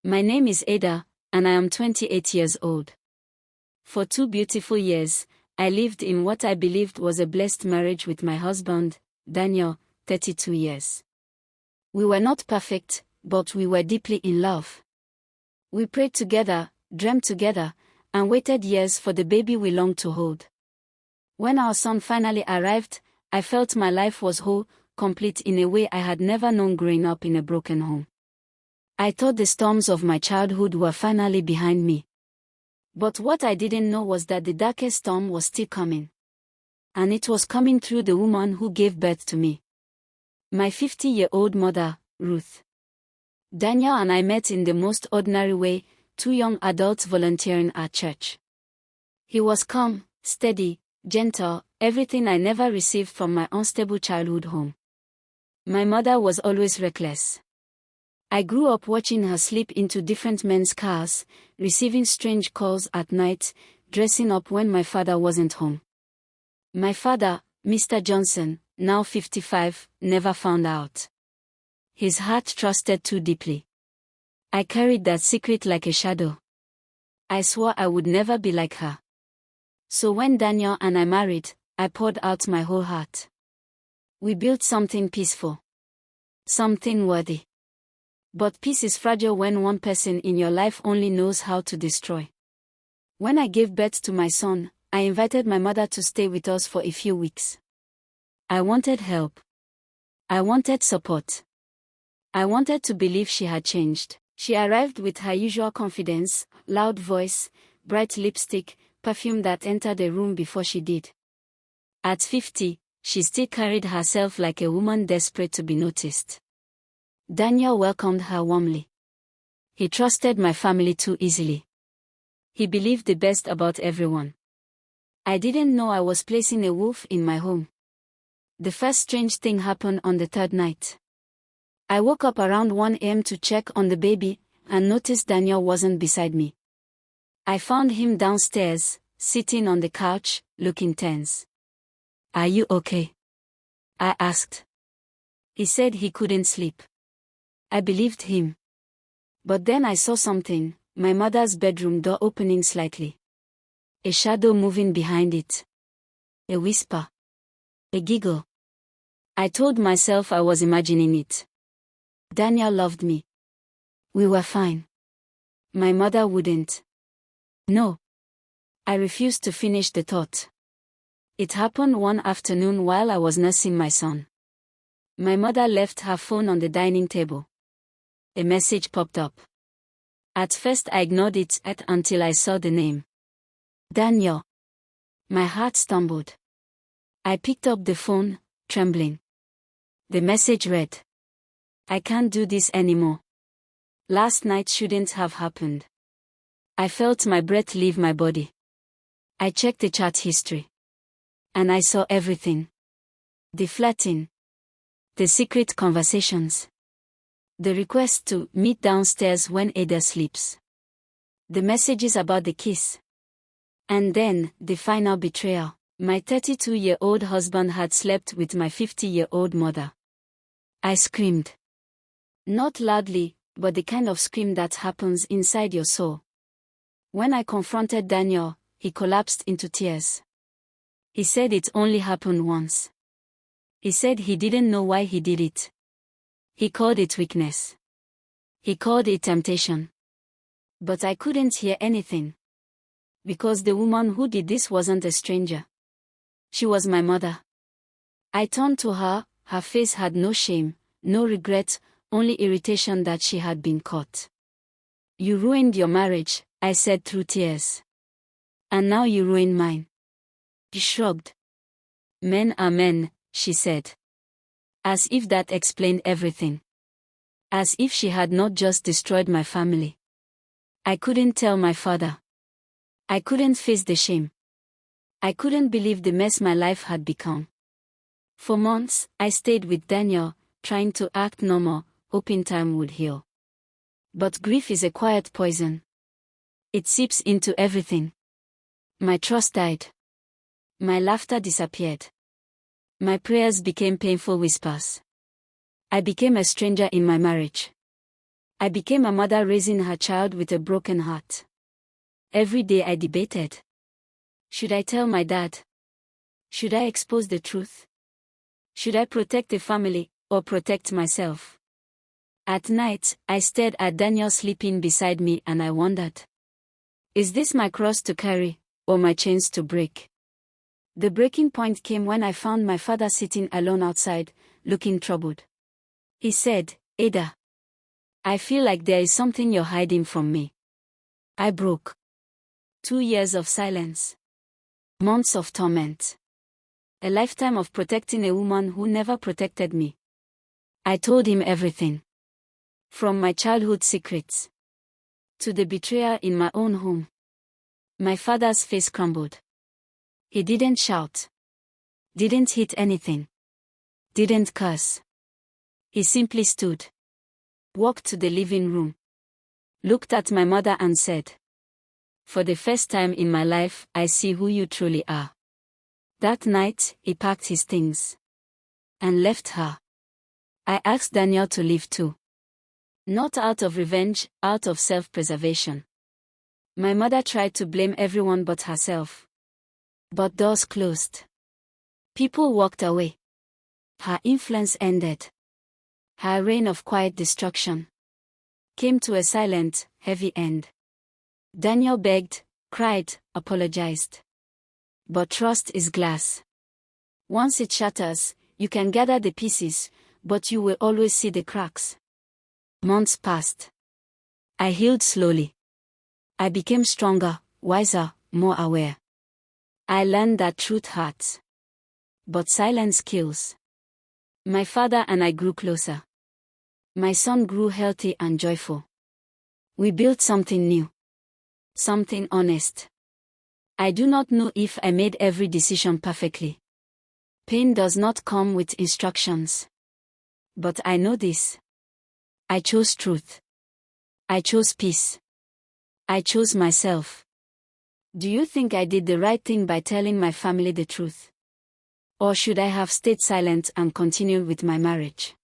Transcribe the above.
My name is Ada, and I am 28 years old. For 2 beautiful years, I lived in what I believed was a blessed marriage with my husband, Daniel, 32 years. We were not perfect, but we were deeply in love. We prayed together, dreamt together, and waited years for the baby we longed to hold. When our son finally arrived, I felt my life was whole, complete in a way I had never known growing up in a broken home. I thought the storms of my childhood were finally behind me. But what I didn't know was that the darkest storm was still coming. And it was coming through the woman who gave birth to me. My 50-year-old mother, Ruth. Daniel and I met in the most ordinary way, 2 young adults volunteering at church. He was calm, steady, gentle, everything I never received from my unstable childhood home. My mother was always reckless. I grew up watching her slip into different men's cars, receiving strange calls at night, dressing up when my father wasn't home. My father, Mr. Johnson, now 55, never found out. His heart trusted too deeply. I carried that secret like a shadow. I swore I would never be like her. So when Daniel and I married, I poured out my whole heart. We built something peaceful. Something worthy. But peace is fragile when one person in your life only knows how to destroy. When I gave birth to my son, I invited my mother to stay with us for a few weeks. I wanted help. I wanted support. I wanted to believe she had changed. She arrived with her usual confidence, loud voice, bright lipstick, perfume that entered the room before she did. At 50, she still carried herself like a woman desperate to be noticed. Daniel welcomed her warmly. He trusted my family too easily. He believed the best about everyone. I didn't know I was placing a wolf in my home. The first strange thing happened on the 3rd night. I woke up around 1 a.m. to check on the baby, and noticed Daniel wasn't beside me. I found him downstairs, sitting on the couch, looking tense. "Are you okay?" I asked. He said he couldn't sleep. I believed him. But then I saw something, my mother's bedroom door opening slightly. A shadow moving behind it. A whisper. A giggle. I told myself I was imagining it. Daniel loved me. We were fine. My mother wouldn't. No. I refused to finish the thought. It happened one afternoon while I was nursing my son. My mother left her phone on the dining table. A message popped up. At first I ignored it until I saw the name. Daniel. My heart stumbled. I picked up the phone, trembling. The message read, "I can't do this anymore. Last night shouldn't have happened." I felt my breath leave my body. I checked the chat history. And I saw everything. The flirting. The secret conversations. The request to meet downstairs when Ada sleeps. The messages about the kiss. And then, the final betrayal. My 32-year-old husband had slept with my 50-year-old mother. I screamed. Not loudly, but the kind of scream that happens inside your soul. When I confronted Daniel, he collapsed into tears. He said it only happened once. He said he didn't know why he did it. He called it weakness. He called it temptation. But I couldn't hear anything. Because the woman who did this wasn't a stranger. She was my mother. I turned to her, her face had no shame, no regret, only irritation that she had been caught. "You ruined your marriage," I said through tears. "And now you ruined mine." She shrugged. "Men are men," she said. As if that explained everything. As if she had not just destroyed my family. I couldn't tell my father. I couldn't face the shame. I couldn't believe the mess my life had become. For months, I stayed with Daniel, trying to act normal, hoping time would heal. But grief is a quiet poison. It seeps into everything. My trust died. My laughter disappeared. My prayers became painful whispers. I became a stranger in my marriage. I became a mother raising her child with a broken heart. Every day I debated. Should I tell my dad? Should I expose the truth? Should I protect the family, or protect myself? At night, I stared at Daniel sleeping beside me and I wondered. Is this my cross to carry, or my chains to break? The breaking point came when I found my father sitting alone outside, looking troubled. He said, Ada, I feel like there is something you're hiding from me. I broke. 2 years of silence. Months of torment. A lifetime of protecting a woman who never protected me. I told him everything. From my childhood secrets. To the betrayal in my own home. My father's face crumbled. He didn't shout. Didn't hit anything. Didn't curse. He simply stood. Walked to the living room. Looked at my mother and said, for the first time in my life, I see who you truly are. That night, he packed his things. And left her. I asked Daniel to leave too. Not out of revenge, out of self-preservation. My mother tried to blame everyone but herself. But doors closed. People walked away. Her influence ended. Her reign of quiet destruction came to a silent, heavy end. Daniel begged, cried, apologized. But trust is glass. Once it shatters, you can gather the pieces, but you will always see the cracks. Months passed. I healed slowly. I became stronger, wiser, more aware. I learned that truth hurts. But silence kills. My father and I grew closer. My son grew healthy and joyful. We built something new. Something honest. I do not know if I made every decision perfectly. Pain does not come with instructions. But I know this. I chose truth. I chose peace. I chose myself. Do you think I did the right thing by telling my family the truth? Or should I have stayed silent and continued with my marriage?